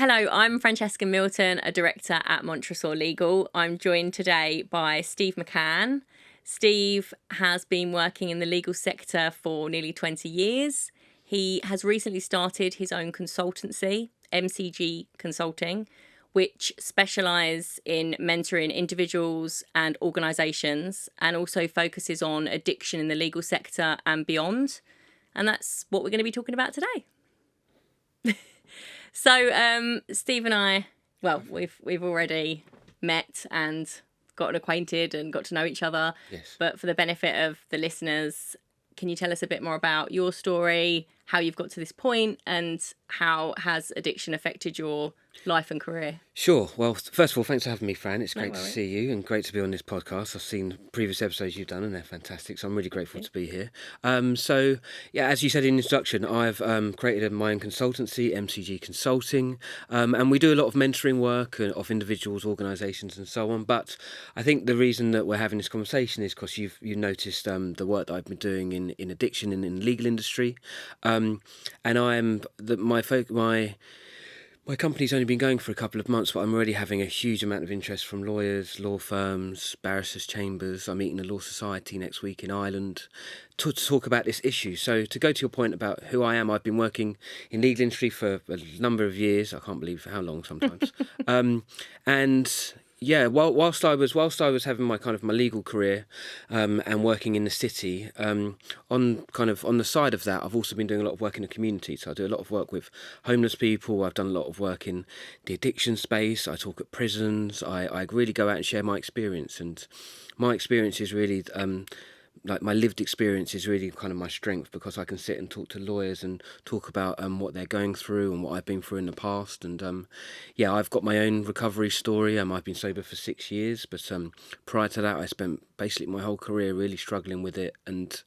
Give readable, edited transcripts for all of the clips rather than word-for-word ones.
Hello, I'm Francesca Milton, a director at Montresor Legal. I'm joined today by Steve McCann. Steve has been working in the legal sector for nearly 20 years. He has recently started his own consultancy, MCG Consulting, which specialise in mentoring individuals and organisations and also focuses on addiction in the legal sector and beyond. And that's what we're going to be talking about today. So, Steve and I, well, we've already met and gotten acquainted and got to know each other. Yes. But for the benefit of the listeners, can you tell us a bit more about your story, how you've got to this point, and how has addiction affected your life and career? Sure. Well, first of all, thanks for having me, Fran. It's great to worries. see you and great to be on this podcast. I've seen previous episodes you've done and they're fantastic, so I'm really grateful to be here. So, as you said in the introduction, I've created my own consultancy, MCG Consulting, and we do a lot of mentoring work of individuals, organisations and so on. But I think the reason that we're having this conversation is because you've noticed the work that I've been doing in addiction and in the legal industry. And my company's only been going for a couple of months, but I'm already having a huge amount of interest from lawyers, law firms, barristers' chambers. I'm meeting the Law Society next week in Ireland to talk about this issue. So to go to your point about who I am, I've been working in legal industry for a number of years. I can't believe how long sometimes. Whilst I was having my legal career and working in the city, on the side of that, I've also been doing a lot of work in the community. So I do a lot of work with homeless people. I've done a lot of work in the addiction space. I talk at prisons. I really go out and share my experience, and my experience is really my lived experience is really kind of my strength, because I can sit and talk to lawyers and talk about what they're going through and what I've been through in the past. And I've got my own recovery story. I've been sober for 6 years, but prior to that, I spent basically my whole career really struggling with it. And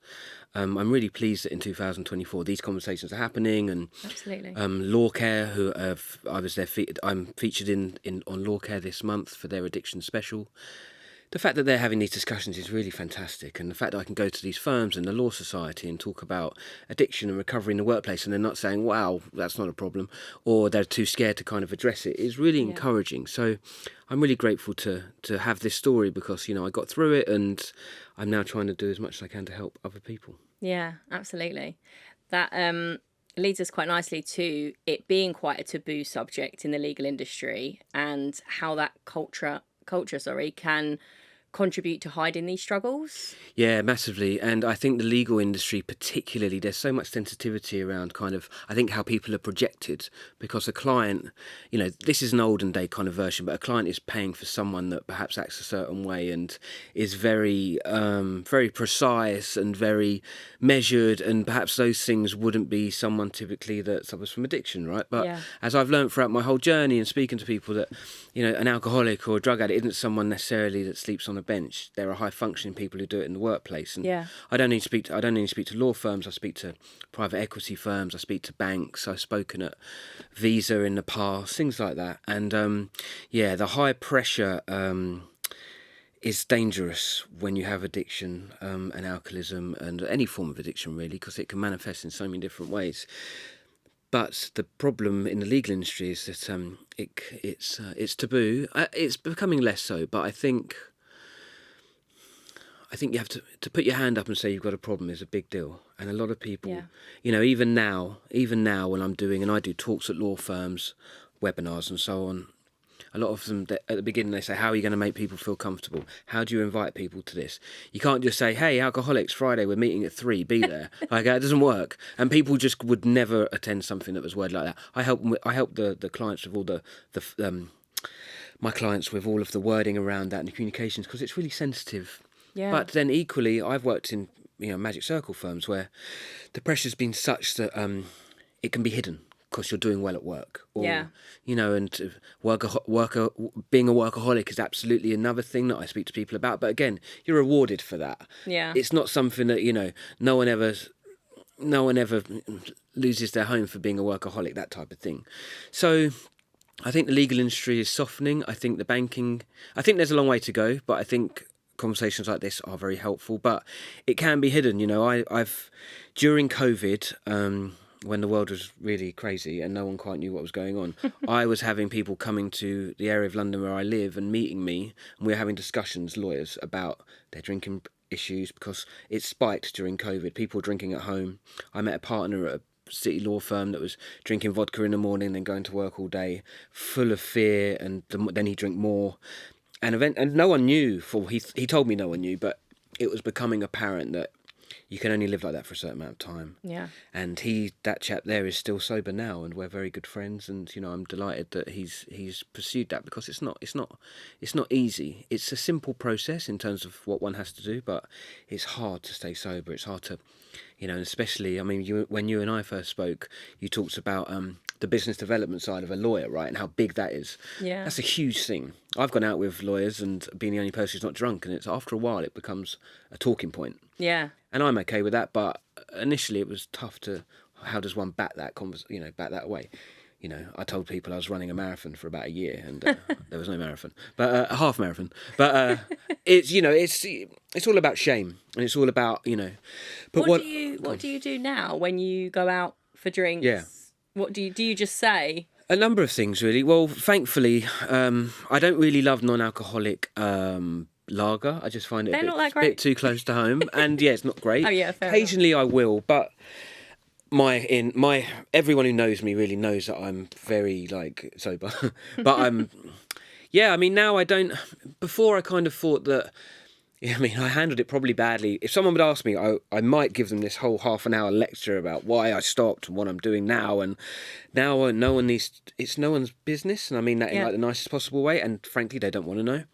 I'm really pleased that in 2024 these conversations are happening. And Absolutely. Law Care, I'm featured on Law Care this month for their addiction special. The fact that they're having these discussions is really fantastic, and the fact that I can go to these firms and the Law Society and talk about addiction and recovery in the workplace, and they're not saying, wow, that's not a problem, or they're too scared to kind of address it, is really encouraging. So I'm really grateful to have this story, because, I got through it, and I'm now trying to do as much as I can to help other people. Yeah, absolutely. That leads us quite nicely to it being quite a taboo subject in the legal industry, and how that culture can contribute to hiding these struggles. Yeah, massively. And I think the legal industry particularly, there's so much sensitivity around I think how people are projected, because a client, this is an olden day kind of version, but a client is paying for someone that perhaps acts a certain way and is very, very precise and very measured, and perhaps those things wouldn't be someone typically that suffers from addiction, right? But as I've learned throughout my whole journey and speaking to people, that, an alcoholic or a drug addict isn't someone necessarily that sleeps on a bench. There are high functioning people who do it in the workplace, and I don't need to speak to law firms. I speak to private equity firms. I speak to banks. I've spoken at Visa in the past, things like that. And the high pressure is dangerous when you have addiction and alcoholism and any form of addiction, really, because it can manifest in so many different ways. But the problem in the legal industry is that it's taboo. It's becoming less so, but I think you have to put your hand up and say you've got a problem is a big deal. And a lot of people, even now when I'm doing, and I do talks at law firms, webinars and so on, a lot of them, at the beginning, they say, how are you going to make people feel comfortable? How do you invite people to this? You can't just say, hey, alcoholics, Friday, we're meeting at 3, be there. Like, that doesn't work. And people just would never attend something that was worded like that. I help the clients with all my clients with all of the wording around that and the communications, because it's really sensitive. Yeah. But then equally, I've worked in magic circle firms where the pressure's been such that it can be hidden because you're doing well at work. Or, and being a workaholic is absolutely another thing that I speak to people about. But again, you're rewarded for that. Yeah. It's not something that, no one ever loses their home for being a workaholic, that type of thing. So I think the legal industry is softening. I think there's a long way to go, but I think conversations like this are very helpful, but it can be hidden. I've during COVID, when the world was really crazy and no one quite knew what was going on, I was having people coming to the area of London where I live and meeting me, and we were having discussions, lawyers, about their drinking issues, because it spiked during COVID. People drinking at home. I met a partner at a city law firm that was drinking vodka in the morning, then going to work all day, full of fear, and then he'd drink more. And no one knew, he told me no one knew, but it was becoming apparent that you can only live like that for a certain amount of time. Yeah. And that chap there is still sober now, and we're very good friends. And I'm delighted that he's pursued that, because it's not easy. It's a simple process in terms of what one has to do, but it's hard to stay sober. It's hard to, and especially, I mean, when you and I first spoke, you talked about the business development side of a lawyer, right, and how big that is. Yeah. That's a huge thing. I've gone out with lawyers and been the only person who's not drunk, and it's after a while it becomes a talking point. Yeah. And I'm okay with that, but initially it was tough how does one bat that away? I told people I was running a marathon for about a year, and there was no marathon, but a half marathon. But it's all about shame, and it's all about But what do you do now when you go out for drinks? Yeah. What do you just say? A number of things, really. Well, thankfully, I don't really love non-alcoholic lager. I just find it a bit too close to home, and yeah, it's not great. Oh yeah, fair Occasionally I will, but everyone who knows me really knows that I'm very sober. But now I don't. Before I kind of thought that. Yeah, I handled it probably badly. If someone would ask me, I might give them this whole half an hour lecture about why I stopped and what I'm doing now. And now it's no one's business. And I mean that in the nicest possible way. And frankly, they don't want to know.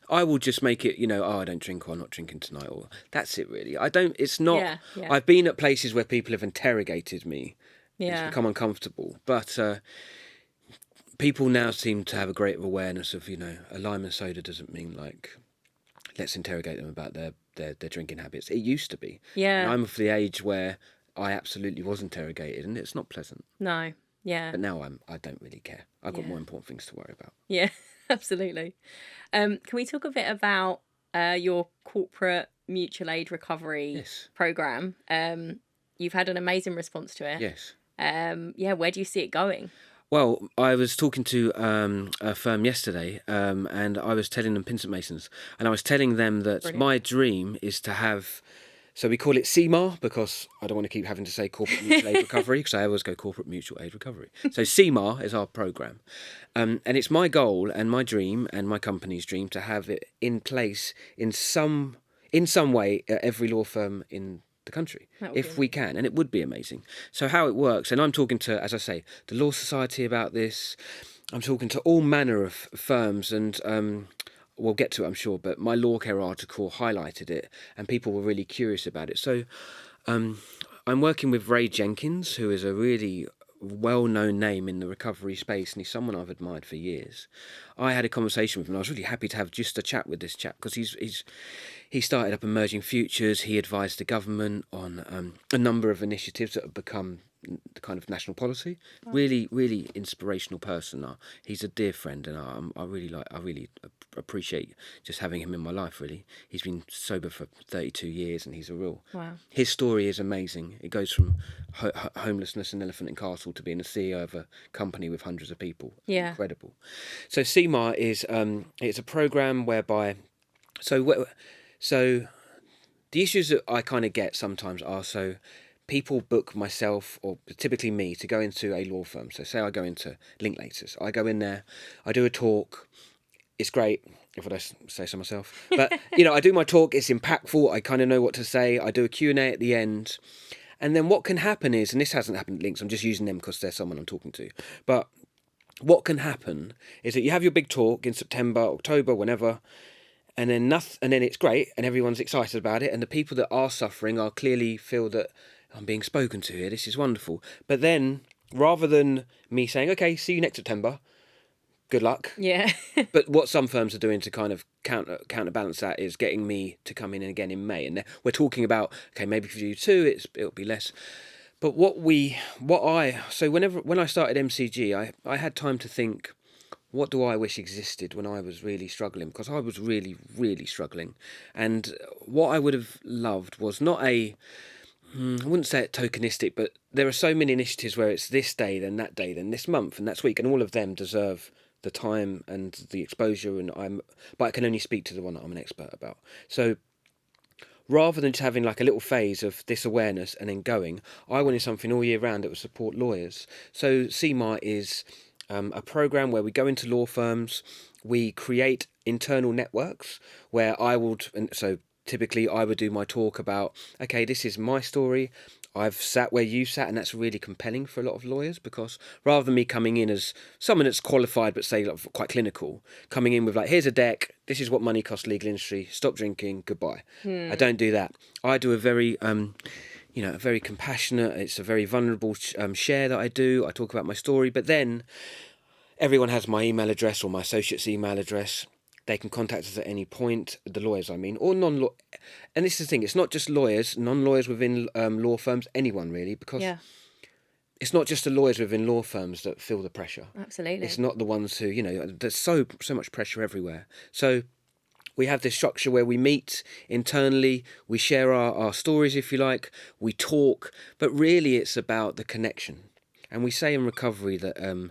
I will just make it, I don't drink, or I'm not drinking tonight, or that's it really. It's not, I've been at places where people have interrogated me. Yeah. It's become uncomfortable. But people now seem to have a greater awareness of, a lime and soda doesn't mean let's interrogate them about their drinking habits. It used to be. Yeah. And I'm of the age where I absolutely was interrogated, and it's not pleasant. No. Yeah. But now I don't really care. I've got more important things to worry about. Yeah, absolutely. Can we talk a bit about your corporate mutual aid recovery program? You've had an amazing response to it. Yes. Where do you see it going? Well, I was talking to a firm yesterday, and I was telling them, Pinsent Masons, and I was telling them that Brilliant. My dream is to have, so we call it CMAR, because I don't want to keep having to say Corporate Mutual Aid Recovery, because I always go Corporate Mutual Aid Recovery. So CMAR is our programme. And it's my goal and my dream and my company's dream to have it in place in some way at every law firm in the country, if we can, and it would be amazing. So how it works, and I'm talking to, as I say, the Law Society about this. I'm talking to all manner of firms, and we'll get to it, I'm sure, but my Law Care article highlighted it, and people were really curious about it. So I'm working with Ray Jenkins, who is a really well-known name in the recovery space, and he's someone I've admired for years. I had a conversation with him, and I was really happy to have just a chat with this chap, because he started up Emerging Futures. He advised the government on a number of initiatives that have become the kind of national policy. Wow. Really, really inspirational person. He's a dear friend, and I really appreciate just having him in my life. Really, he's been sober for 32 years, and he's a real. Wow. His story is amazing. It goes from homelessness in Elephant and Castle to being the CEO of a company with hundreds of people. Yeah, incredible. So CMAR is it's a program whereby so the issues that I kind of get sometimes are people book myself, or typically me, to go into a law firm. So say I go into Linklaters. I go in there, I do a talk. It's great, if I don't say so myself. But, I do my talk. It's impactful. I kind of know what to say. I do a Q&A at the end. And then what can happen is, and this hasn't happened at Links, I'm just using them because they're someone I'm talking to. But what can happen is that you have your big talk in September, October, whenever, and then it's great, and everyone's excited about it, and the people that are suffering are clearly feel that I'm being spoken to here, this is wonderful. But then, rather than me saying, okay, see you next September, good luck. Yeah. But what some firms are doing to kind of counterbalance that is getting me to come in again in May. And we're talking about, okay, maybe for you too, it'll be less. But when I started MCG, I had time to think, what do I wish existed when I was really struggling? Because I was really, really struggling. And what I would have loved was not I wouldn't say it tokenistic, but there are so many initiatives where it's this day, then that day, then this month, and that's week, and all of them deserve the time and the exposure. But I can only speak to the one that I'm an expert about. So rather than just having like a little phase of this awareness and then going, I wanted something all year round that would support lawyers. So CMAR is a program where we go into law firms, we create internal networks where typically I would do my talk about, okay, this is my story. I've sat where you sat, and that's really compelling for a lot of lawyers, because rather than me coming in as someone that's qualified but say like, quite clinical, coming in with like, here's a deck, this is what money costs legal industry, stop drinking, goodbye. I don't do that. I do a very a very compassionate, it's a very vulnerable share that I do. I talk about my story, but then everyone has my email address or my associate's email address. They can contact us at any point, the lawyers, I mean, or non-law. And this is the thing, it's not just lawyers, non-lawyers within law firms, anyone really, because it's not just the lawyers within law firms that feel the pressure. Absolutely. It's not the ones who, there's so much pressure everywhere. So we have this structure where we meet internally, we share our stories, if you like, we talk, but really it's about the connection. And we say in recovery that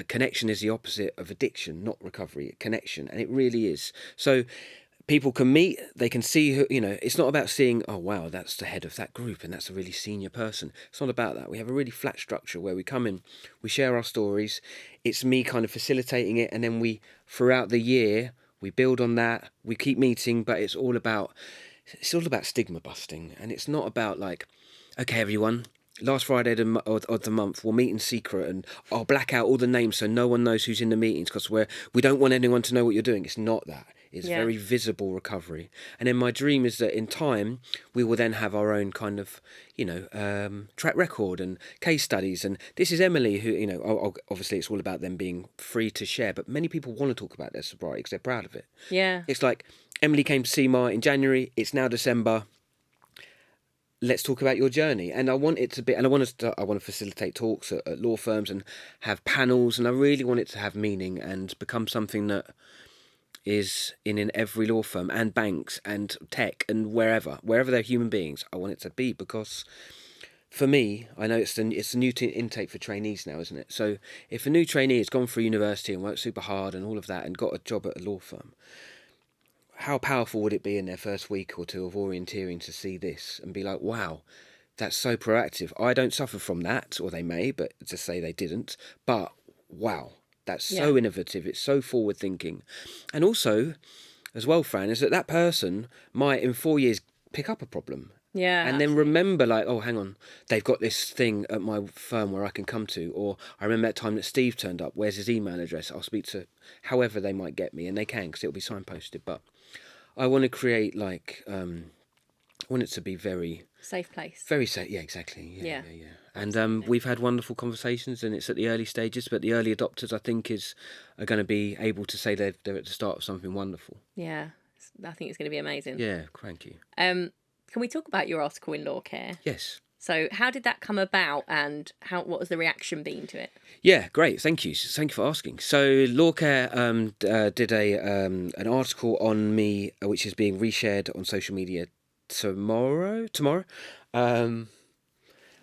connection is the opposite of addiction, not recovery, connection. And it really is. So people can meet, they can see who, it's not about seeing, oh, wow, that's the head of that group and that's a really senior person. It's not about that. We have a really flat structure where we come in, we share our stories. It's me kind of facilitating it. And then throughout the year, we build on that. We keep meeting, but it's all about stigma busting. And it's not about like, okay, everyone, last Friday of the month, we'll meet in secret and I'll black out all the names so no one knows who's in the meetings, because we don't want anyone to know what you're doing. It's not that. It's very visible recovery. And then my dream is that in time, we will then have our own kind of, track record and case studies. And this is Emily, who, obviously it's all about them being free to share, but many people want to talk about their sobriety because they're proud of it. Yeah. It's like Emily came to CMAR in January. It's now December. Let's talk about your journey. And I want it to be, and I want to facilitate talks at law firms and have panels, and I really want it to have meaning and become something that is in every law firm and banks and tech and wherever they're human beings. I want it to be, because for me, I know it's the new intake for trainees now, isn't it? So if a new trainee has gone through university and worked super hard and all of that and got a job at a law firm, how powerful would it be in their first week or two of orienteering to see this and be like, wow, that's so proactive. I don't suffer from that, or they may, but to say they didn't. But wow, that's so innovative. It's so forward thinking. And also, as well, Fran, is that person might in 4 years pick up a problem. Yeah. And then remember, like, oh, hang on, they've got this thing at my firm where I can come to. Or I remember that time that Steve turned up. Where's his email address? I'll speak to however they might get me. And they can, because it'll be signposted. But I want to create I want it to be very safe place. Very safe. Yeah, exactly. Yeah. And Absolutely. we've had wonderful conversations, and it's at the early stages. But the early adopters, I think, are going to be able to say they're at the start of something wonderful. Yeah, I think it's going to be amazing. Yeah, thank you. Can we talk about your article in Law Care? Yes. So how did that come about, and what was the reaction been to it? Yeah, great. Thank you for asking. So Law Care did an article on me, which is being reshared on social media tomorrow.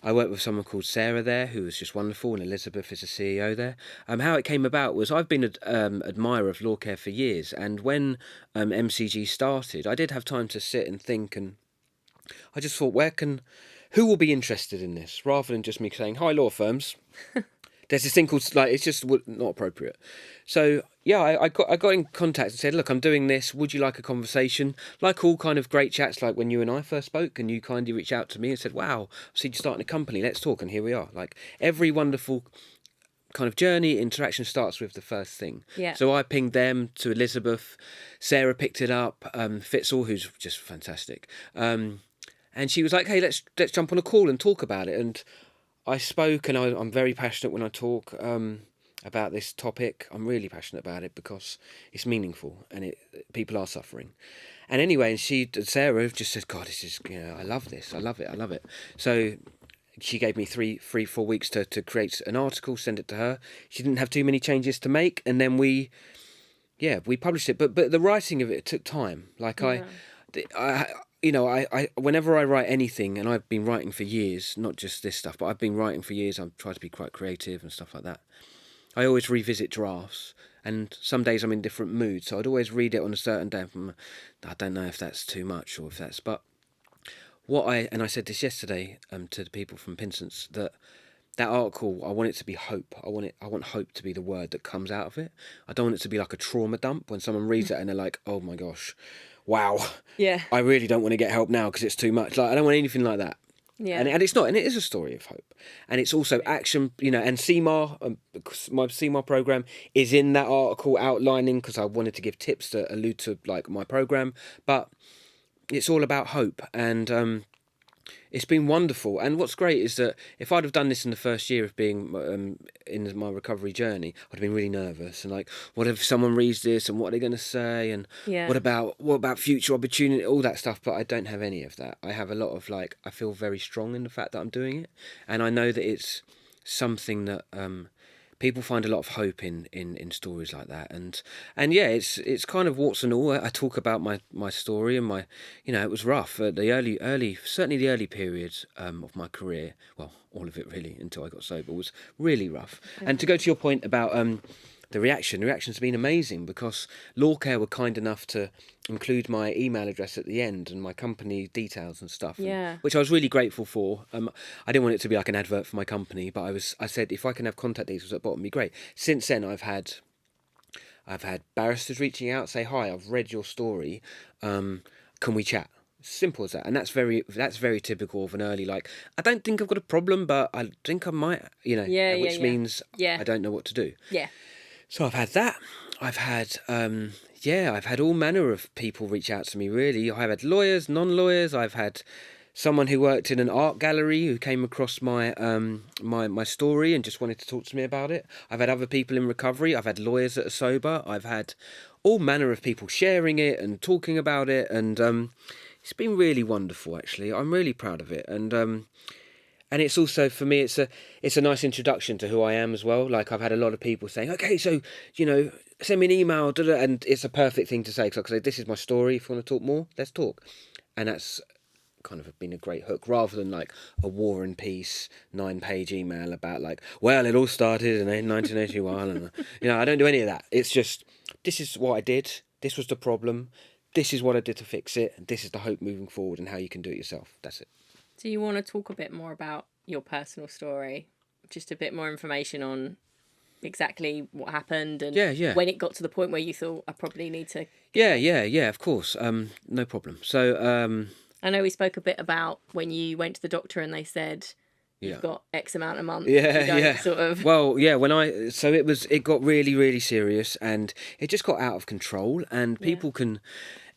I worked with someone called Sarah there, who was just wonderful, and Elizabeth is the CEO there. How it came about was I've been an admirer of Law Care for years, and when MCG started, I did have time to sit and think, and I just thought, who will be interested in this, rather than just me saying, hi, law firms. There's this thing called, it's just not appropriate. So, yeah, I got in contact and said, look, I'm doing this. Would you like a conversation? Like all kind of great chats, like when you and I first spoke, and you kindly reached out to me and said, wow, I see you're starting a company. Let's talk. And here we are. Like every wonderful kind of journey, interaction starts with the first thing. Yeah. So I pinged them to Elizabeth. Sarah picked it up. Fitzall, who's just fantastic. And she was like, hey, let's jump on a call and talk about it. And I spoke, and I'm very passionate when I talk about this topic. I'm really passionate about it because it's meaningful and people are suffering. And anyway, and Sarah just said, God, this is, I love this. I love it. So she gave me 4 weeks to create an article, send it to her. She didn't have too many changes to make. And then we published it. But the writing of it took time. I whenever I write anything, and I've been writing for years, not just this stuff, but I've been writing for years. I've tried to be quite creative and stuff like that. I always revisit drafts, and some days I'm in different moods, so I'd always read it on a certain day. I don't know if that's too much or if that's, but and I said this yesterday to the people from Pinson's, that article, I want it to be hope. I want hope to be the word that comes out of it. I don't want it to be like a trauma dump when someone reads it and they're like, oh my gosh, wow. Yeah. I really don't want to get help now because it's too much. Like, I don't want anything like that. Yeah. And it's not, and it is a story of hope. And it's also action, and CMAR, my CMAR program is in that article outlining, because I wanted to give tips that allude to like my program, but it's all about hope. And it's been wonderful. And what's great is that if I'd have done this in the first year of being in my recovery journey, I'd have been really nervous and like, what if someone reads this and what are they going to say? And what about future opportunity, all that stuff. But I don't have any of that. I have a lot of like, I feel very strong in the fact that I'm doing it. And I know that it's something that people find a lot of hope in stories like that. And yeah, it's kind of warts and all. I talk about my story and my, it was rough at the certainly the early period of my career. Well, all of it really until I got sober was really rough. Okay. And to go to your point about the reaction's been amazing, because Law Care were kind enough to include my email address at the end and my company details and stuff, which I was really grateful for. I didn't want it to be like an advert for my company, but I said if I can have contact details at the bottom, it'd be great. Since then, I've had barristers reaching out, say, hi, I've read your story, can we chat? Simple as that. And that's very typical of an early, like, I don't think I've got a problem, but I think I might, which means I don't know what to do. Yeah. So I've had that. I've had all manner of people reach out to me, really. I've had lawyers, non-lawyers. I've had someone who worked in an art gallery who came across my my story and just wanted to talk to me about it. I've had other people in recovery. I've had lawyers that are sober. I've had all manner of people sharing it and talking about it. And it's been really wonderful, actually. I'm really proud of it. And it's also, for me, it's a nice introduction to who I am as well. Like, I've had a lot of people saying, okay, so, send me an email, and it's a perfect thing to say, because I can say, this is my story. If you want to talk more, let's talk. And that's kind of been a great hook, rather than like a War and Peace 9-page email about like, well, it all started in 1981. And, I don't do any of that. It's just, this is what I did. This was the problem. This is what I did to fix it. And this is the hope moving forward and how you can do it yourself. That's it. Do you want to talk a bit more about your personal story? Just a bit more information on exactly what happened and when it got to the point where you thought, I probably need to... Yeah, of course. No problem. So... I know we spoke a bit about when you went to the doctor and they said you've got X amount a month. Sort of... Well, yeah, it got really, really serious, and it just got out of control, and people can...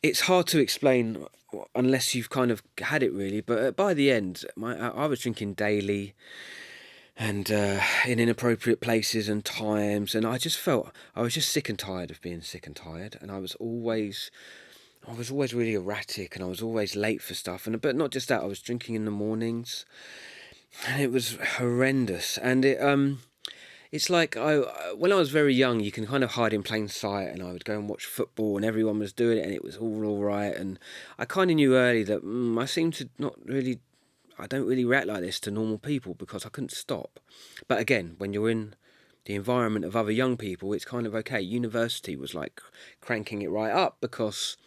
It's hard to explain unless you've kind of had it, really. But by the end, I was drinking daily and in inappropriate places and times. And I just felt I was just sick and tired of being sick and tired. And I was always really erratic, and I was always late for stuff. But not just that, I was drinking in the mornings. And it was horrendous. And it's like when I was very young, you can kind of hide in plain sight, and I would go and watch football and everyone was doing it and it was all right. And I kind of knew early that I seem to I don't really react like this to normal people, because I couldn't stop. But again, when you're in the environment of other young people, it's kind of okay. University was like cranking it right up, because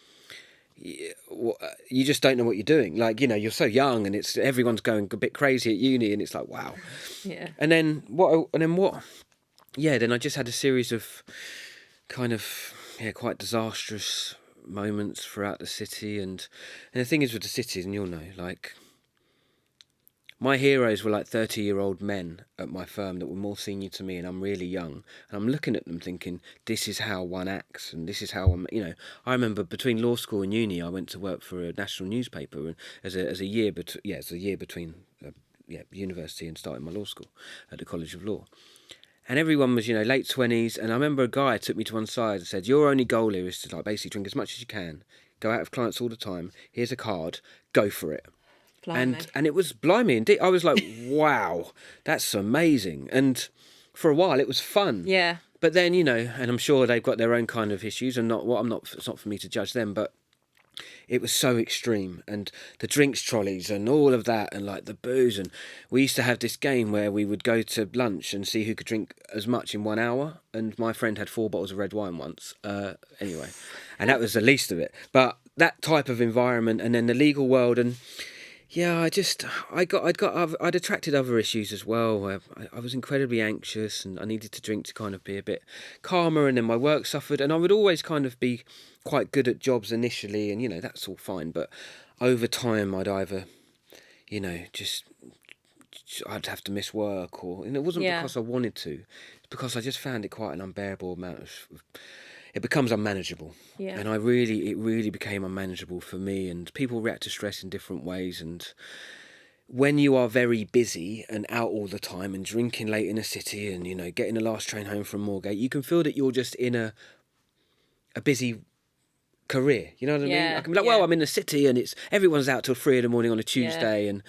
you just don't know what you're doing. Like, you're so young, and everyone's going a bit crazy at uni, and it's like, wow. Yeah. And then then I just had a series of kind of quite disastrous moments throughout the city. And the thing is with the cities, and you'll know, like, my heroes were like 30-year-old men at my firm that were more senior to me, and I'm really young. And I'm looking at them thinking, this is how one acts, and this is how I remember between law school and uni, I went to work for a national newspaper, and as a year between university and starting my law school at the College of Law. And everyone was, late 20s. And I remember a guy took me to one side and said, your only goal here is to like basically drink as much as you can, go out of clients all the time. Here's a card, go for it. Blimey. And it was blimey indeed. I was like, wow, that's amazing. And for a while it was fun. Yeah. But then, and I'm sure they've got their own kind of issues, and it's not for me to judge them, but it was so extreme, and the drinks trolleys and all of that, and like the booze, and we used to have this game where we would go to lunch and see who could drink as much in 1 hour, and my friend had 4 bottles of red wine once, anyway, and that was the least of it. But that type of environment, and then the legal world, and yeah, I'd attracted other issues as well. I was incredibly anxious, and I needed to drink to kind of be a bit calmer. And then my work suffered, and I would always kind of be quite good at jobs initially, and that's all fine. But over time, I'd either, just I'd have to miss work, or it wasn't because I wanted to, it's because I just found it quite an unbearable amount of. It becomes unmanageable. Yeah. And it really became unmanageable for me, and people react to stress in different ways. And when you are very busy and out all the time and drinking late in a city and, getting the last train home from Moorgate, you can feel that you're just in a busy career. You know what I mean? I can be like, well, I'm in the city and everyone's out till 3 a.m. on a Tuesday. And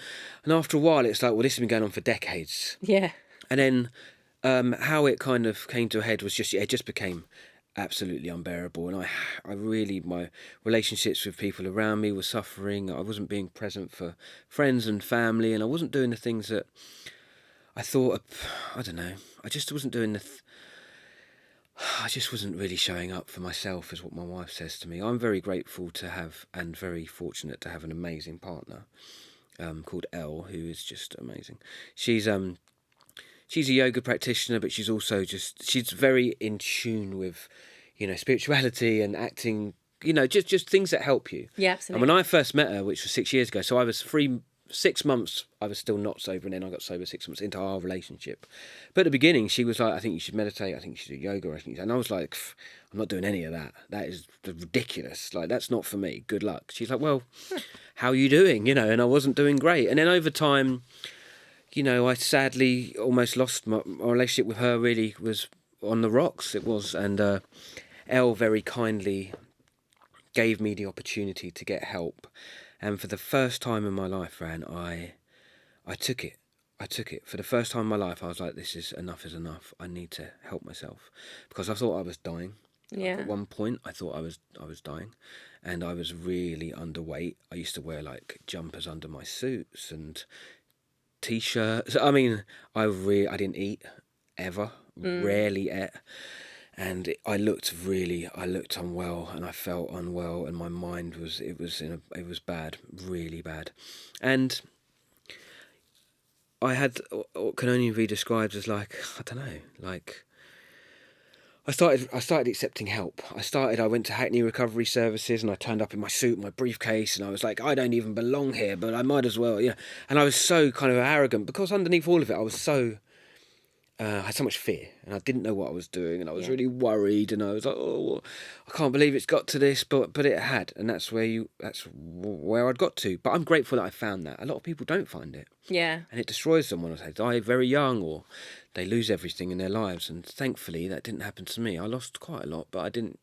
after a while, it's like, well, this has been going on for decades. Yeah. And then how it kind of came to a head was it just became absolutely unbearable, and I really, my relationships with people around me were suffering. I wasn't being present for friends and family, and I wasn't doing the things that I thought. I don't know. I just wasn't doing I just wasn't really showing up for myself, is what my wife says to me. I'm very grateful to have, and very fortunate to have, an amazing partner called Elle, who is just amazing. She's a yoga practitioner, but she's also she's very in tune with, spirituality and acting, just things that help you. Yeah, absolutely. And when I first met her, which was 6 years ago, so I was 6 months, I was still not sober, and then I got sober 6 months into our relationship. But at the beginning, she was like, I think you should meditate, I think you should do yoga, and I was like, I'm not doing any of that. That is ridiculous. Like, that's not for me. Good luck. She's like, well, how are you doing? And I wasn't doing great. And then over time, I sadly almost lost my relationship with her. Really was on the rocks. It was, and Elle very kindly gave me the opportunity to get help, and for the first time in my life, Fran, I took it. I took it for the first time in my life. I was like, "This is enough. I need to help myself," because I thought I was dying. Yeah. At one point, I thought I was dying, and I was really underweight. I used to wear like jumpers under my suits and T-shirts. I mean, I didn't eat ever, rarely ate, and I looked unwell, and I felt unwell, and my mind was bad, really bad, and I had what can only be described as like, I don't know, like I started accepting help. I went to Hackney Recovery Services, and I turned up in my suit, my briefcase, and I was like, I don't even belong here, but I might as well, And I was so kind of arrogant, because underneath all of it, I was so, I had so much fear, and I didn't know what I was doing, and I was really worried, and I was like, oh, I can't believe it's got to this, but it had, and that's where I'd got to. But I'm grateful that I found that. A lot of people don't find it. Yeah. And it destroys someone, or they die very young, or they lose everything in their lives. And thankfully, that didn't happen to me. I lost quite a lot, but I didn't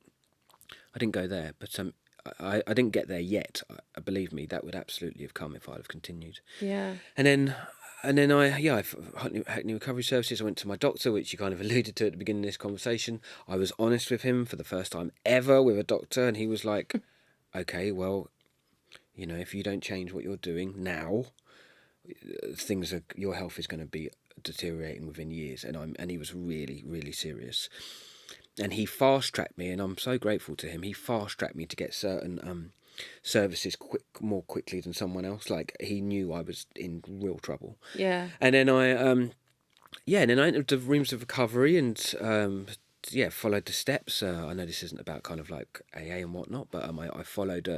go there. But I didn't get there yet. Believe me, that would absolutely have come if I'd have continued. Yeah. And then Hackney Recovery Services, I went to my doctor, which you kind of alluded to at the beginning of this conversation. I was honest with him for the first time ever with a doctor, and he was like, okay, well, if you don't change what you're doing now, your health is going to be deteriorating within years. And he was really, really serious, and he fast tracked me, and I'm so grateful to him. He fast tracked me to get certain services more quickly than someone else. Like, he knew I was in real trouble. Yeah. And then I entered the rooms of recovery, and followed the steps. I know this isn't about kind of like AA and whatnot, but I followed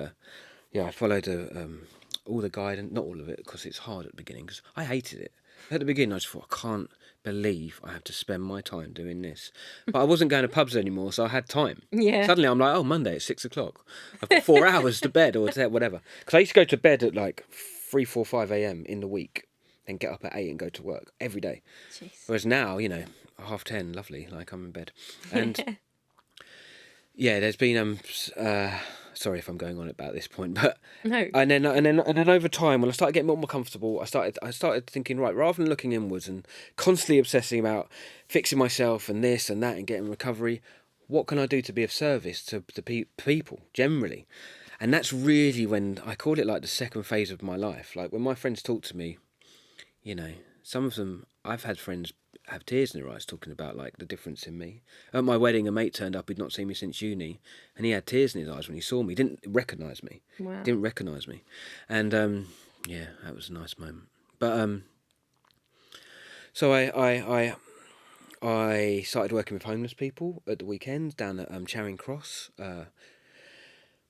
all the guidance, not all of it, because it's hard at the beginning, because I hated it. At the beginning, I just thought, I can't believe I have to spend my time doing this. But I wasn't going to pubs anymore, so I had time. Yeah. Suddenly, I'm like, oh, Monday at 6 o'clock. I've got 4 hours to bed, or whatever. Because I used to go to bed at like 3, 4, 5 a.m. in the week, and get up at 8 and go to work every day. Jeez. Whereas now, 10:30, lovely, like I'm in bed. And there's been sorry if I'm going on about this point, but No. and then over time, when I started getting more comfortable, I started thinking, right, rather than looking inwards and constantly obsessing about fixing myself and this and that and getting recovery, what can I do to be of service to the people generally? And that's really when I call it like the second phase of my life. Like when my friends talk to me, you know, some of them, I've had friends have tears in their eyes talking about like the difference in me. At my wedding, a mate turned up, he'd not seen me since uni, and he had tears in his eyes when he saw me. He didn't recognise me. Wow. Didn't recognise me. And yeah, that was a nice moment. But so I started working with homeless people at the weekends down at Charing Cross,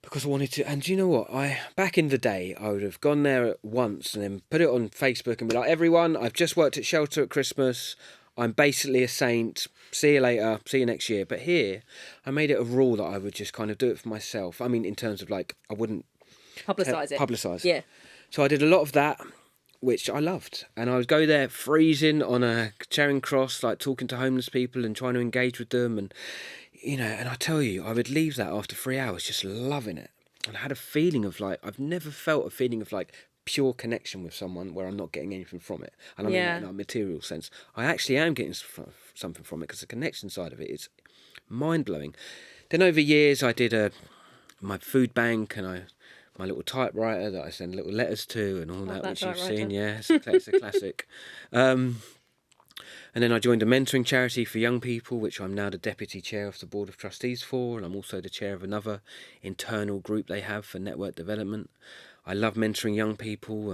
because I wanted to. And do you know what? Back in the day, I would have gone there once and then put it on Facebook and be like, everyone, I've just worked at shelter at Christmas. I'm basically a saint. See you later. See you next year. But here, I made it a rule that I would just kind of do it for myself. I mean, in terms of like, I wouldn't Publicise it. Yeah. So I did a lot of that, which I loved. And I would go there freezing on a Charing Cross, like talking to homeless people and trying to engage with them. And, you know, and I tell you, I would leave that after 3 hours just loving it. And I had a feeling of like, I've never felt a feeling of like pure connection with someone where I'm not getting anything from it. And I mean that in a material sense. I actually am getting something from it because the connection side of it is mind-blowing. Then over years, I did my food bank and my little typewriter that I send little letters to and all that, which you've seen. Yeah, it's a classic. And then I joined a mentoring charity for young people, which I'm now the deputy chair of the board of trustees for, and I'm also the chair of another internal group they have for network development. I love mentoring young people.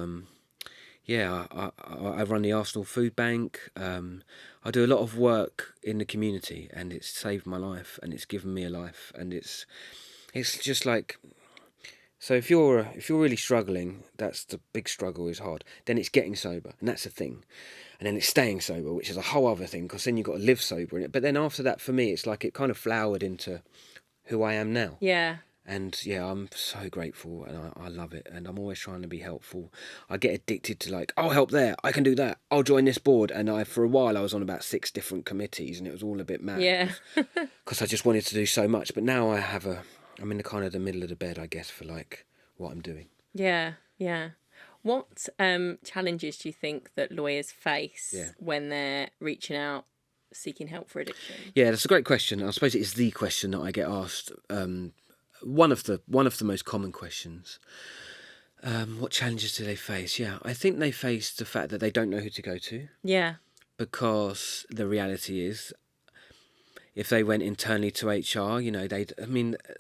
I run the Arsenal Food Bank. I do a lot of work in the community, and it's saved my life, and it's given me a life, and it's just like. So if you're really struggling, that's the big struggle is hard. Then it's getting sober, and that's a thing. And then it's staying sober, which is a whole other thing, because then you've got to live sober in it. But then after that, for me, it's like it kind of flowered into who I am now. Yeah. And yeah, I'm so grateful and I love it. And I'm always trying to be helpful. I get addicted to like, I'll help there, I can do that, I'll join this board. And for a while, I was on about 6 different committees and it was all a bit mad. Yeah. Because I just wanted to do so much. But now I'm in the kind of the middle of the bed, I guess, for like what I'm doing. Yeah, yeah. What challenges do you think that lawyers face when they're reaching out, seeking help for addiction? Yeah, that's a great question. I suppose it is the question that I get asked. One of the most common questions. What challenges do they face? Yeah, I think they face the fact that they don't know who to go to. Yeah. Because the reality is, if they went internally to HR, you know,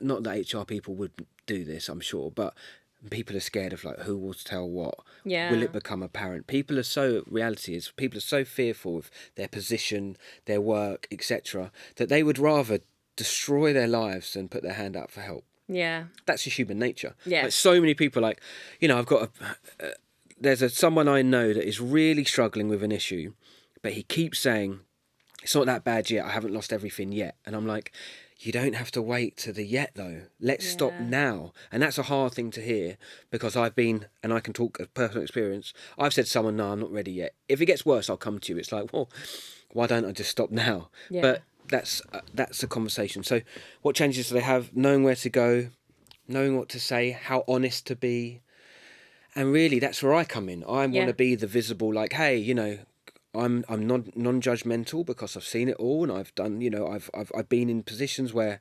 not that HR people would do this, I'm sure, but people are scared of like who will tell what. Yeah. Will it become apparent? People are so fearful of their position, their work, etc., that they would rather destroy their lives than put their hand out for help. Yeah. That's just human nature. Yeah. But so many people like, you know, I've got there's someone I know that is really struggling with an issue, but he keeps saying, it's not that bad yet, I haven't lost everything yet. And I'm like, you don't have to wait to the yet though. Let's stop now. And that's a hard thing to hear because I've been, and I can talk of personal experience, I've said to someone, no, I'm not ready yet. If it gets worse, I'll come to you. It's like, well, why don't I just stop now? Yeah. But that's a conversation. So what changes do they have? Knowing where to go, knowing what to say, how honest to be. And really, that's where I come in. I want to be the visible, like, hey, you know, I'm non-judgmental because I've seen it all, and I've done, you know, I've been in positions where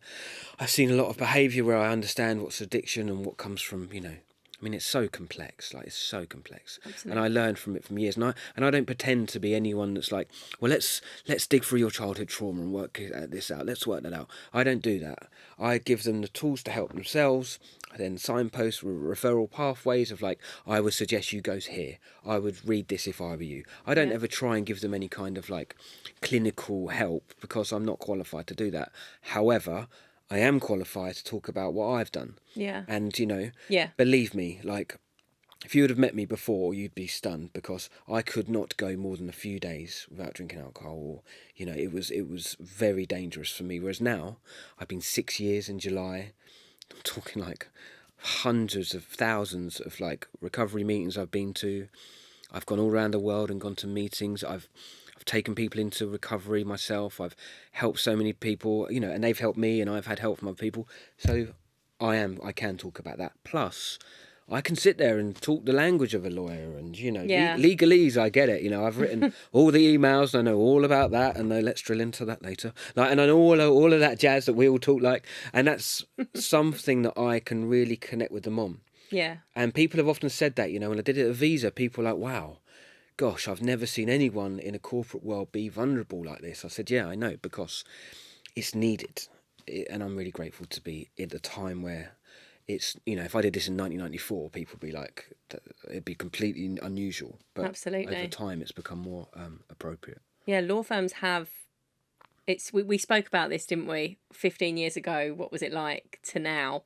I've seen a lot of behaviour where I understand what's addiction and what comes from, you know, I mean, it's so complex, like it's so complex. Absolutely. And I learned from it from years. And I don't pretend to be anyone that's like, well, let's dig through your childhood trauma and work this out. Let's work that out. I don't do that. I give them the tools to help themselves. I then signpost referral pathways of like, I would suggest you go here. I would read this if I were you. I don't ever try and give them any kind of like clinical help because I'm not qualified to do that. However, I am qualified to talk about what I've done. Yeah. And, you know, believe me, like, if you would have met me before, you'd be stunned because I could not go more than a few days without drinking alcohol. Or, you know, it was very dangerous for me. Whereas now, I've been 6 years in July. I'm talking like hundreds of thousands of like recovery meetings I've been to. I've gone all around the world and gone to meetings. I've taken people into recovery myself. I've helped so many people, you know, and they've helped me and I've had help from other people. So I can talk about that. Plus, I can sit there and talk the language of a lawyer, and Yeah. legalese, I get it. I've written all the emails, I know all about that, and let's drill into that later. And I know all of that jazz that we all talk like, and that's something that I can really connect with them on. Yeah. And people have often said that, when I did it at Visa, people were like, wow, gosh, I've never seen anyone in a corporate world be vulnerable like this. I said, yeah, I know, because it's needed. And I'm really grateful to be at a time where it's, if I did this in 1994, people would be like, it'd be completely unusual. But Absolutely. over time, it's become more appropriate. Yeah, law firms have... We spoke about this, didn't we? 15 years ago, what was it like to now?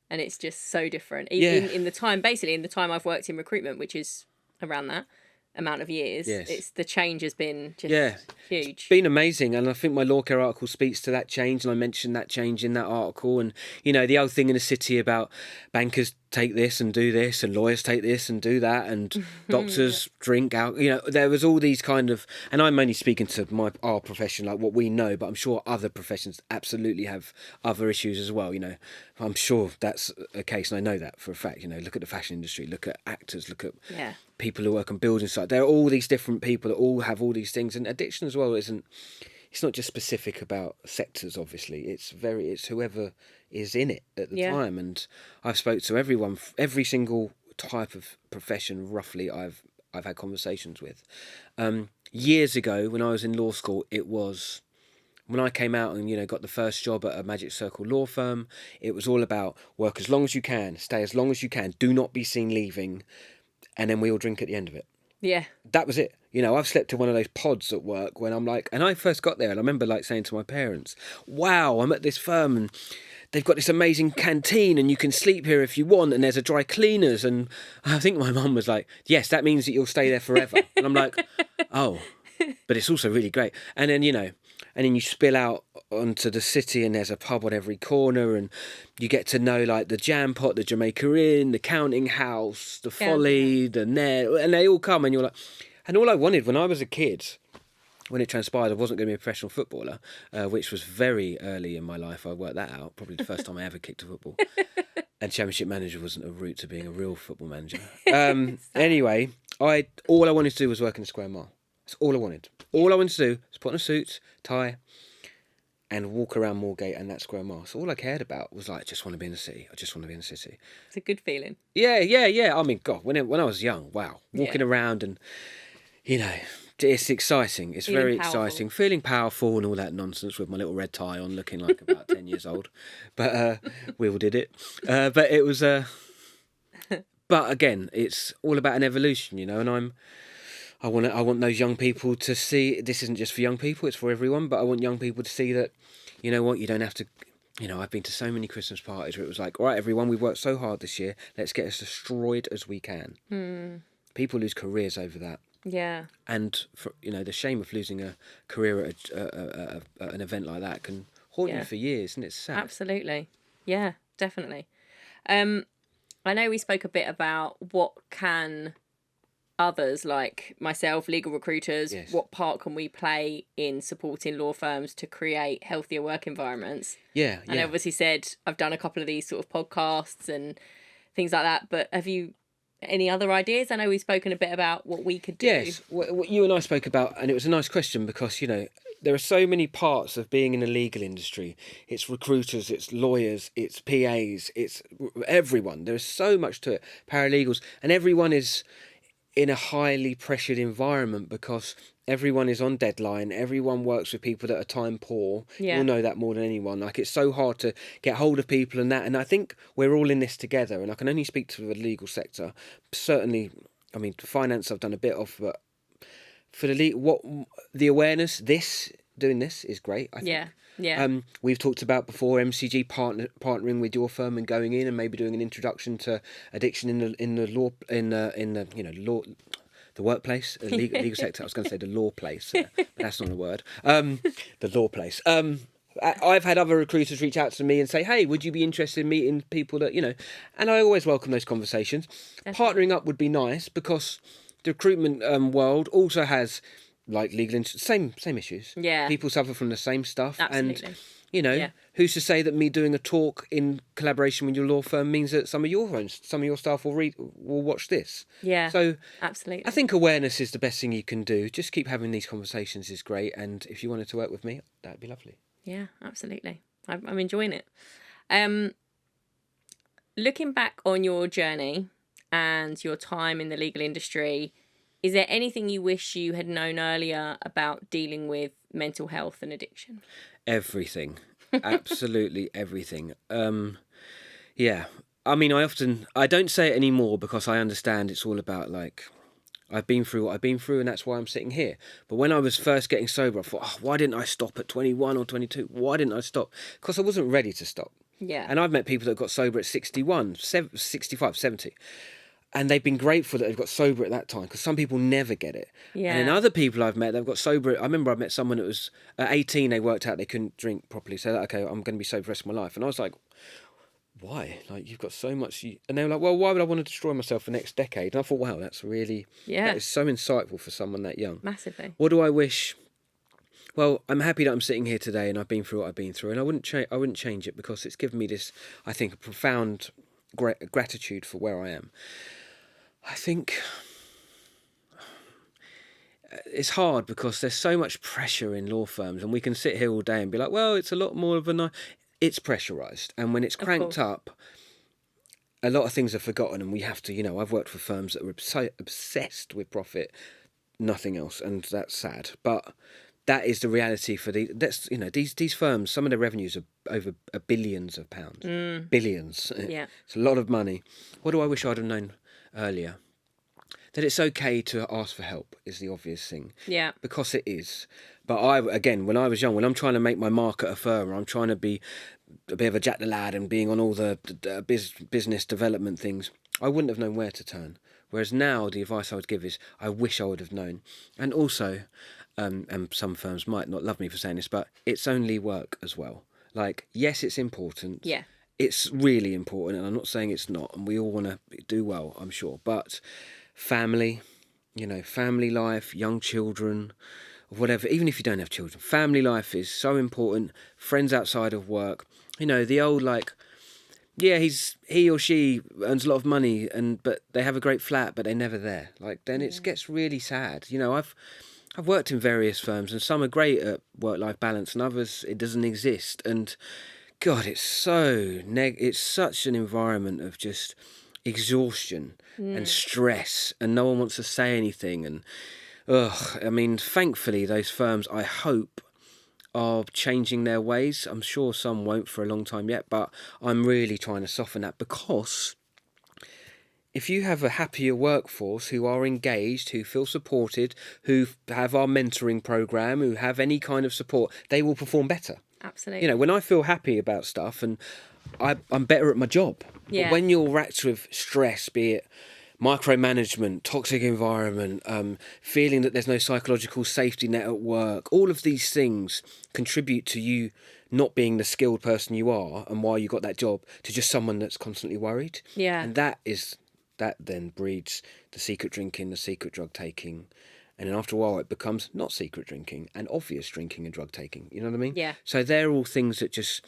And it's just so different. Even in the time, basically in the time I've worked in recruitment, which is around that amount of years, it's the change has been just huge. It's been amazing, and I think my law care article speaks to that change, and I mentioned that change in that article. And the old thing in the city about bankers take this and do this, and lawyers take this and do that, and doctors drink out. There was all these kind of, and I'm only speaking to our profession, like what we know, but I'm sure other professions absolutely have other issues as well. I'm sure that's a case, and I know that for a fact. Look at the fashion industry, look at actors, look at people who work on building sites. There are all these different people that all have all these things, and addiction as well isn't. It's not just specific about sectors. Obviously, it's whoever is in it at the time. And I've spoke to everyone, every single type of profession. Roughly, I've had conversations with. Years ago, when I was in law school, it was. When I came out and got the first job at a Magic Circle law firm, it was all about work as long as you can, stay as long as you can, do not be seen leaving, and then we all drink at the end of it. Yeah. That was it. I've slept in one of those pods at work when I'm like, and I first got there and I remember saying to my parents, wow, I'm at this firm and they've got this amazing canteen and you can sleep here if you want, and there's a dry cleaners. And I think my mum was like, yes, that means that you'll stay there forever. And I'm like, oh, but it's also really great. And then, and then you spill out onto the city and there's a pub on every corner, and you get to know the Jam Pot, the Jamaica Inn, the Counting House, the Folly, the Net, and they all come, and you're like, and all I wanted when I was a kid, when it transpired I wasn't going to be a professional footballer, which was very early in my life. I worked that out, probably the first time I ever kicked a football. And Championship manager wasn't a route to being a real football manager. Anyway, all I wanted to do was work in the Square Mile. That's all I wanted. All I wanted to do was put on a suit, tie, and walk around Moorgate and that Square Mile. So all I cared about was I just want to be in the city. I just want to be in the city. It's a good feeling. Yeah. I mean, God, when I was young, wow, walking around and, it's exciting. It's very exciting. Feeling powerful and all that nonsense with my little red tie on, looking like about 10 years old. But we all did it. But it was... But again, it's all about an evolution, and I want those young people to see, this isn't just for young people, it's for everyone, but I want young people to see that, you know what, you don't have to, I've been to so many Christmas parties where it was like, all right, everyone, we've worked so hard this year, let's get as destroyed as we can. People lose careers over that. Yeah. And, the shame of losing a career at an event like that can haunt you for years, and it's sad. Absolutely. Yeah, definitely. I know we spoke a bit about what can... others like myself, legal recruiters, what part can we play in supporting law firms to create healthier work environments? And I obviously said I've done a couple of these sort of podcasts and things like that, but have you any other ideas? I know we've spoken a bit about what we could do. Yes, what you and I spoke about, and it was a nice question because, there are so many parts of being in the legal industry. It's recruiters, it's lawyers, it's PAs, it's everyone. There's so much to it, paralegals, and everyone is in a highly pressured environment because everyone is on deadline. Everyone works with people that are time poor. You'll know that more than anyone. It's so hard to get hold of people and that. And I think we're all in this together. And I can only speak to the legal sector. Certainly, I mean, finance I've done a bit of, but for the awareness, doing this is great, I think. Yeah. We've talked about before MCG partnering with your firm and going in and maybe doing an introduction to addiction in the workplace, legal sector. I was going to say the law place, but that's not a word. The law place. I've had other recruiters reach out to me and say, hey, would you be interested in meeting people that, and I always welcome those conversations. Partnering up would be nice because the recruitment world also has... like legal same issues. Yeah. People suffer from the same stuff. Absolutely. You know, Yeah. who's to say that me doing a talk in collaboration with your law firm means that some of your staff will watch this? Yeah. So Absolutely. I think awareness is the best thing you can do. Just keep having these conversations is great. And if you wanted to work with me, that'd be lovely. Yeah, absolutely. I'm enjoying it. Looking back on your journey and your time in the legal industry, is there anything you wish you had known earlier about dealing with mental health and addiction? Everything. Absolutely everything. Yeah. I mean, I don't say it anymore because I understand it's all about like, I've been through what I've been through and that's why I'm sitting here. But when I was first getting sober, I thought, why didn't I stop at 21 or 22? Why didn't I stop? Because I wasn't ready to stop. Yeah. And I've met people that got sober at 61, 65, 70. And they've been grateful that they've got sober at that time because some people never get it. Yeah. And then other people I've met, they've got sober. I remember I met someone that was at 18, they worked out they couldn't drink properly. So, okay, I'm going to be sober the rest of my life. And I was like, why? Like, you've got so much. And they were like, well, why would I want to destroy myself for the next decade? And I thought, wow, that's really, that is so insightful for someone that young. Massively. What do I wish? Well, I'm happy that I'm sitting here today and I've been through what I've been through. And I wouldn't change it because it's given me this, I think, a profound gratitude for where I am. I think it's hard because there's so much pressure in law firms and we can sit here all day and be like, well, it's a lot more of it's pressurised. And when it's cranked up, a lot of things are forgotten and we have to, I've worked for firms that were so obsessed with profit, nothing else. And that's sad. But that is the reality for these firms. Some of their revenues are over billions of pounds. Billions. Yeah. It's a lot of money. What do I wish I'd have known earlier? That it's okay to ask for help is the obvious thing. Yeah. Because it is. But when I was young, when I'm trying to make my mark at a firm, or I'm trying to be a bit of a Jack the Lad and being on all the business development things, I wouldn't have known where to turn. Whereas now, the advice I would give is, I wish I would have known. And also, and some firms might not love me for saying this, but it's only work as well. Like, yes, it's important. Yeah. It's really important, and I'm not saying it's not, and we all want to do well, I'm sure. But family, family life, young children, whatever, even if you don't have children, family life is so important. Friends outside of work, the old yeah, he or she earns a lot of money, but they have a great flat, but they're never there. Like, then it gets really sad. I've worked in various firms, and some are great at work-life balance, and others it doesn't exist. And God, it's it's such an environment of just exhaustion and stress, and no one wants to say anything. And thankfully, those firms, I hope, are changing their ways. I'm sure some won't for a long time yet, but I'm really trying to soften that, because if you have a happier workforce who are engaged, who feel supported, who have our mentoring program, who have any kind of support, they will perform better. Absolutely. When I feel happy about stuff and I'm better at my job. Yeah. But when you're racked with stress, be it micromanagement, toxic environment, feeling that there's no psychological safety net at work, all of these things contribute to you not being the skilled person you are and why you got that job, to just someone that's constantly worried. Yeah. And that then breeds the secret drinking, the secret drug taking. And then after a while, it becomes not secret drinking and obvious drinking and drug taking. You know what I mean? Yeah. So they're all things that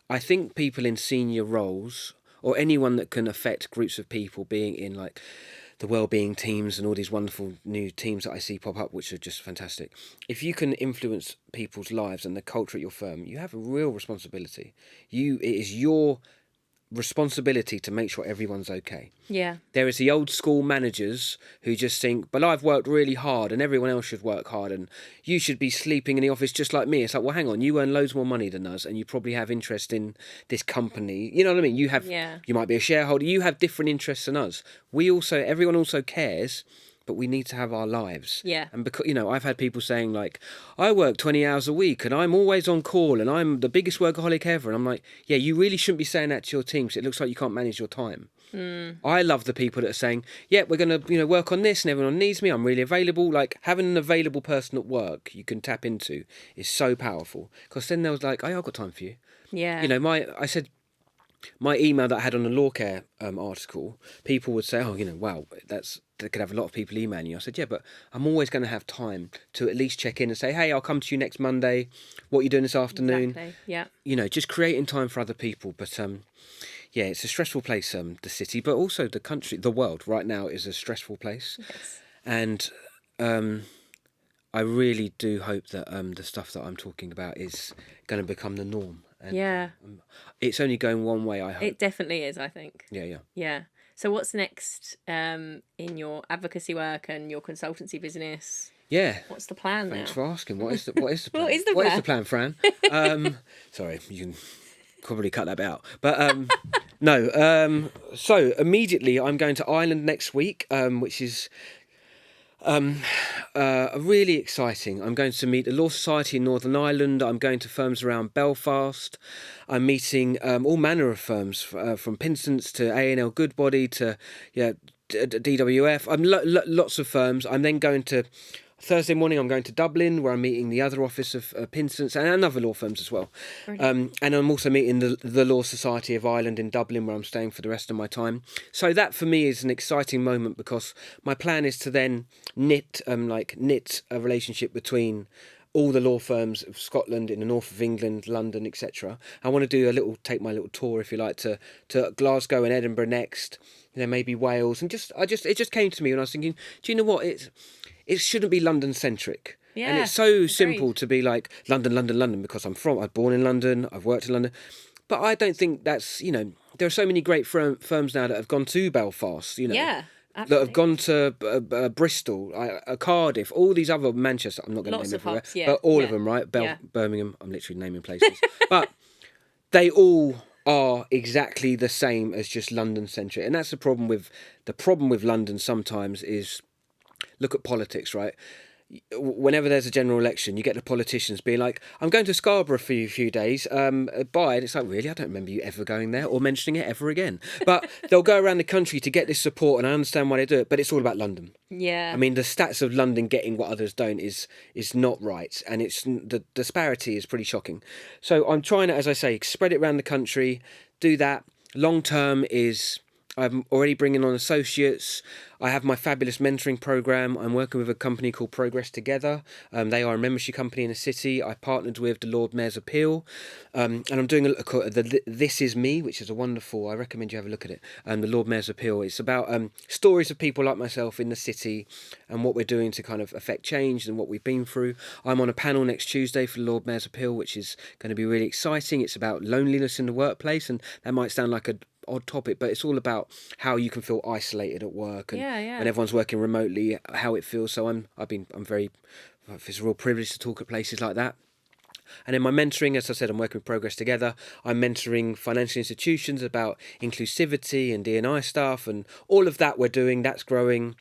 I think people in senior roles, or anyone that can affect groups of people, being in like the wellbeing teams and all these wonderful new teams that I see pop up, which are just fantastic. If you can influence people's lives and the culture at your firm, you have a real responsibility. It is your responsibility to make sure everyone's okay. Yeah. There is the old school managers who just think, but I've worked really hard and everyone else should work hard and you should be sleeping in the office just like me. It's like, well, hang on, you earn loads more money than us and you probably have interest in this company. You know what I mean? You might be a shareholder. You have different interests than us. Everyone also cares, but we need to have our lives. Yeah. And because, I've had people saying like, I work 20 hours a week and I'm always on call and I'm the biggest workaholic ever. And I'm like, yeah, you really shouldn't be saying that to your team because it looks like you can't manage your time. I love the people that are saying, yeah, we're going to, work on this and everyone needs me. I'm really available. Like, having an available person at work you can tap into is so powerful, because then they was like, oh, I've got time for you. Yeah. I said, my email that I had on the law care article, people would say, "Oh, wow, they could have a lot of people emailing you." I said, "Yeah, but I'm always going to have time to at least check in and say, hey, I'll come to you next Monday. What are you doing this afternoon?" Exactly. Yeah. Just creating time for other people. But yeah, it's a stressful place, the city, but also the country, the world right now is a stressful place, Yes. and I really do hope that the stuff that I'm talking about is going to become the norm. And Yeah. it's only going one way, I hope. It definitely is, I think. Yeah. Yeah. So what's next in your advocacy work and your consultancy business? Yeah. What's the plan now? Thanks for asking. What is the plan? What is the What is plan? the plan, Fran? Sorry, you can probably cut that bit out. But no. So immediately, I'm going to Ireland next week, which is really exciting. I'm going to meet the Law Society in Northern Ireland. I'm going to firms around Belfast. I'm meeting all manner of firms, from Pinson's to A&L Goodbody to DWF. Lots of firms. I'm then going to Thursday morning. I'm going to Dublin, where I'm meeting the other office of Pinson's and other law firms as well. And I'm also meeting the Law Society of Ireland in Dublin, where I'm staying for the rest of my time. So that for me is an exciting moment, because my plan is to then knit a relationship between all the law firms of Scotland, in the north of England, London, etc. I want to take my little tour, if you like, to Glasgow and Edinburgh next. Maybe Wales, and it just came to me when I was thinking, do you know what? It shouldn't be London centric. Yeah, and it's so simple to be like London, London, London, because I was born in London, I've worked in London. But I don't think that's, there are so many great firms now that have gone to Belfast, Yeah, that have gone to Bristol, Cardiff, all these other, Manchester, I'm not going to name everywhere, but all of them, right? Birmingham, I'm literally naming places. But they all are exactly the same as just London centric. And that's the problem with London sometimes is, look at politics, right? Whenever there's a general election, you get the politicians being like, I'm going to Scarborough for a few days, bye. And it's like, really? I don't remember you ever going there or mentioning it ever again. But they'll go around the country to get this support, and I understand why they do it, but it's all about London. Yeah. I mean, the stats of London getting what others don't is not right, and the disparity is pretty shocking. So I'm trying to, as I say, spread it around the country, do that. Long term is, I'm already bringing on associates. I have my fabulous mentoring program. I'm working with a company called Progress Together. They are a membership company in the city. I partnered with the Lord Mayor's Appeal. And I'm doing the This Is Me, which is a wonderful, I recommend you have a look at it. The Lord Mayor's Appeal. It's about stories of people like myself in the city and what we're doing to kind of affect change and what we've been through. I'm on a panel next Tuesday for the Lord Mayor's Appeal, which is going to be really exciting. It's about loneliness in the workplace, and that might sound like a odd topic, but it's all about how you can feel isolated at work, and when everyone's working remotely, how it feels. So it's a real privilege to talk at places like that. And in my mentoring, as I said, I'm working with Progress Together. I'm mentoring financial institutions about inclusivity and D&I stuff, and all of that we're doing. That's growing.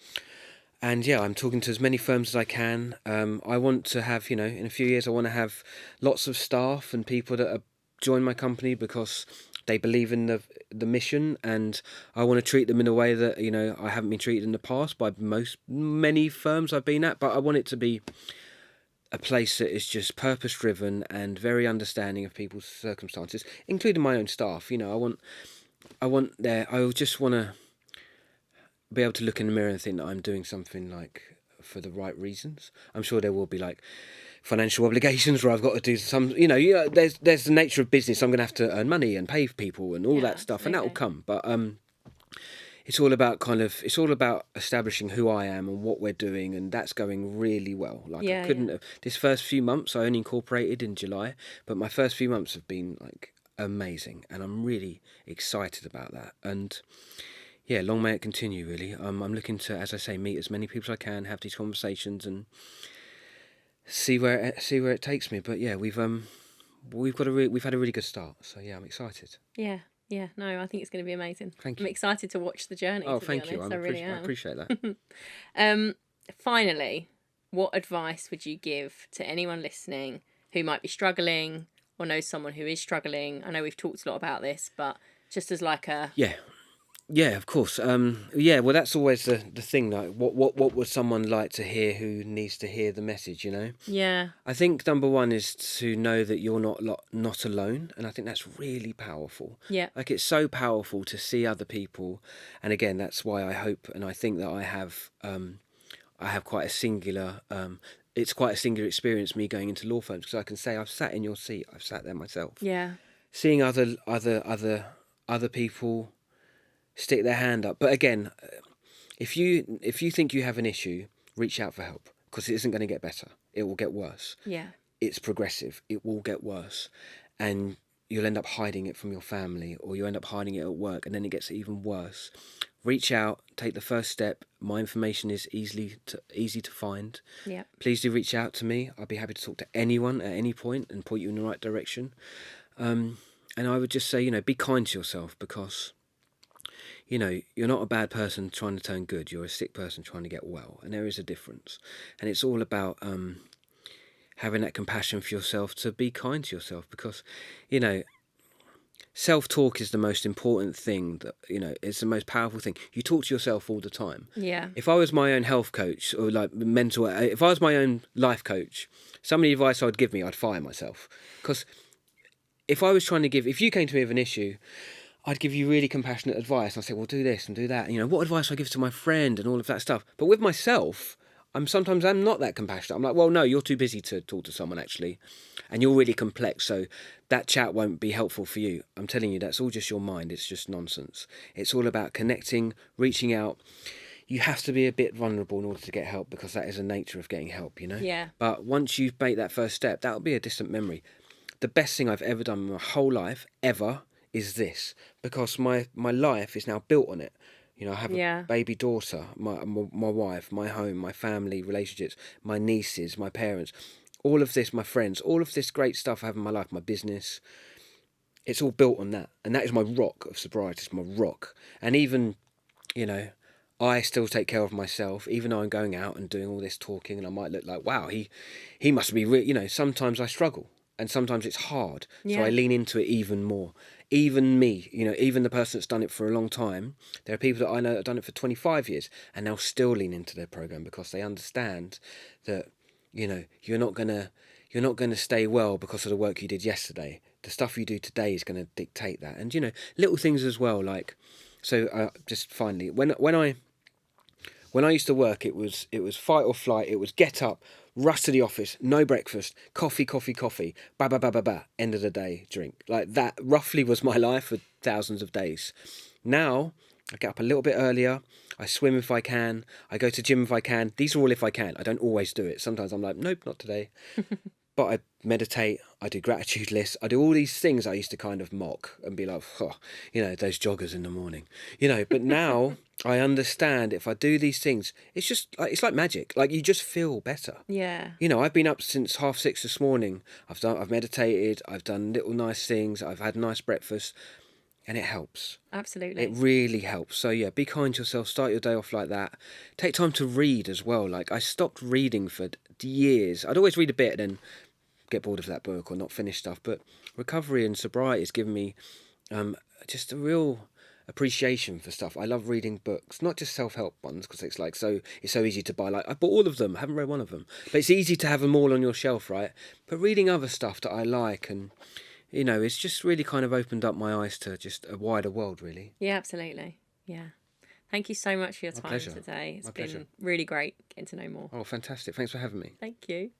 And yeah, I'm talking to as many firms as I can. I want to have, in a few years, I want to have lots of staff and people that join my company because they believe in the mission, and I want to treat them in a way that I haven't been treated in the past by many firms I've been at. But I want it to be a place that is just purpose driven and very understanding of people's circumstances, including my own staff. I just want to be able to look in the mirror and think that I'm doing something like for the right reasons. I'm sure there will be like financial obligations where I've got to do some, there's the nature of business. I'm going to have to earn money and pay people and all that stuff, and that will come. But it's all about establishing who I am and what we're doing, and that's going really well. I couldn't this first few months, I only incorporated in July, but my first few months have been like amazing, and I'm really excited about that. And yeah, long may it continue. Really, I'm looking to, as I say, meet as many people as I can, have these conversations, and see where it takes me. But yeah, we've had a really good start. So yeah, I'm excited. Yeah. No, I think it's going to be amazing. Thank you. I'm excited to watch the journey. Oh, thank you. I really am. I appreciate that. Finally, what advice would you give to anyone listening who might be struggling or knows someone who is struggling? I know we've talked a lot about this, but just as like a Yeah, of course. Yeah, well, that's always the thing. Like, what would someone like to hear who needs to hear the message? You know, Yeah. I think number one is to know that you're not alone, and I think that's really powerful. Yeah. Like, it's so powerful to see other people, and again, that's why I hope and I think that I have quite a singular. It's quite a singular experience me going into law firms because I can say I've sat in your seat, I've sat there myself, Yeah. seeing other people stick their hand up. But again, if you think you have an issue, reach out for help because it isn't going to get better. It will get worse. Yeah. It's progressive. It will get worse, and you'll end up hiding it from your family, or you end up hiding it at work, and then it gets even worse. Reach out, take the first step. My information is easy to find. Yeah. Please do reach out to me. I'd be happy to talk to anyone at any point and point you in the right direction. And I would just say, be kind to yourself because you're not a bad person trying to turn good. You're a sick person trying to get well, and there is a difference. And it's all about having that compassion for yourself, to be kind to yourself, because self-talk is the most important thing. That it's the most powerful thing. You talk to yourself all the time. Yeah. If I was my own health coach or like mental, if I was my own life coach, some of the advice I'd give me, I'd fire myself. Because if you came to me with an issue, I'd give you really compassionate advice. I'd say, well, do this and do that. What advice do I give to my friend and all of that stuff? But with myself, I'm not that compassionate. I'm like, well, no, you're too busy to talk to someone actually. And you're really complex. So that chat won't be helpful for you. I'm telling you, that's all just your mind. It's just nonsense. It's all about connecting, reaching out. You have to be a bit vulnerable in order to get help because that is the nature of getting help, Yeah. But once you make that first step, that'll be a distant memory. The best thing I've ever done in my whole life, ever, is this, because my life is now built on it. I have a baby daughter, my wife, my home, my family, relationships, my nieces, my parents, all of this, my friends, all of this great stuff I have in my life, my business. It's all built on that, and that is my rock of sobriety. It's my rock, and even I still take care of myself, even though I'm going out and doing all this talking, and I might look like, wow, he must be sometimes I struggle. And sometimes it's hard, so I lean into it even more. Even me, even the person that's done it for a long time, there are people that I know that have done it for 25 years, and they'll still lean into their program because they understand that, you're not gonna stay well because of the work you did yesterday. The stuff you do today is going to dictate that, and little things as well. Like, so just finally, when I used to work, it was fight or flight. It was get up, rush to the office, no breakfast, coffee, ba ba ba ba ba, end of the day, drink. Like that roughly was my life for thousands of days. Now I get up a little bit earlier. I swim if I can. I go to gym if I can. These are all if I can. I don't always do it. Sometimes I'm like, nope, not today. But I meditate, I do gratitude lists, I do all these things I used to kind of mock and be like, oh, those joggers in the morning, but now I understand if I do these things, it's just like, it's like magic. Like, you just feel better. Yeah. I've been up since 6:30 this morning. I've meditated, I've done little nice things, I've had a nice breakfast, and it helps. Absolutely. It really helps. So yeah, be kind to yourself, start your day off like that. Take time to read as well. Like, I stopped reading for years. I'd always read a bit and then get bored of that book or not finish stuff. But recovery and sobriety has given me just a real appreciation for stuff. I love reading books, not just self-help ones, because it's so easy to buy. Like, I bought all of them, haven't read one of them, but it's easy to have them all on your shelf, right? But reading other stuff that I like, and it's just really kind of opened up my eyes to just a wider world, really. Yeah, absolutely. Yeah. Thank you so much for your time today. It's been really great getting to know more. Oh, fantastic. Thanks for having me. Thank you.